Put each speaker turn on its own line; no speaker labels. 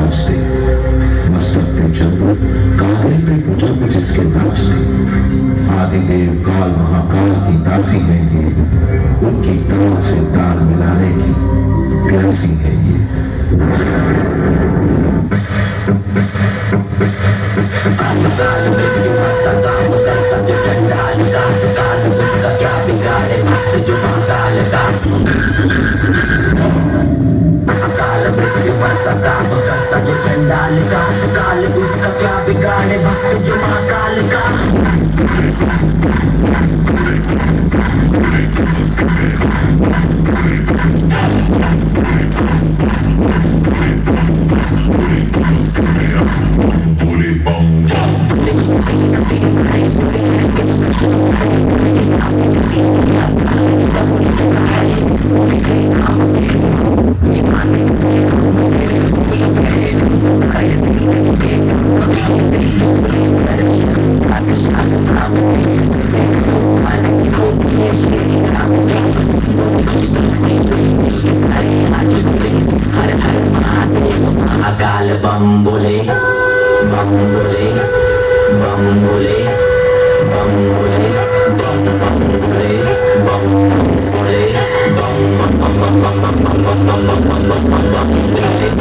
नाचते, मस्तक पे चंद्र, कांधे पे भुजंग जिसके नाचते, आदिदेव काल महाकाल की दासी है ये, उनकी ताल से ताल मिलाने की प्यासी है ये। काल काल मृत्यु मरता काम करता जो चंडाल का, काल उसका क्या बिगाड़े भक्त जो महाकाल का। काल मृत्यु मरता काम करता जो चंडाल का, काल उसका क्या बिगाड़े भक्त जो महाकाल का। अकाल बम बोले, बम बोले, बम बोले, बम बोले, बम बम बोले, बम बोले, बम बम बम बम बम बम बम बम बम बम बम बम बम बोले।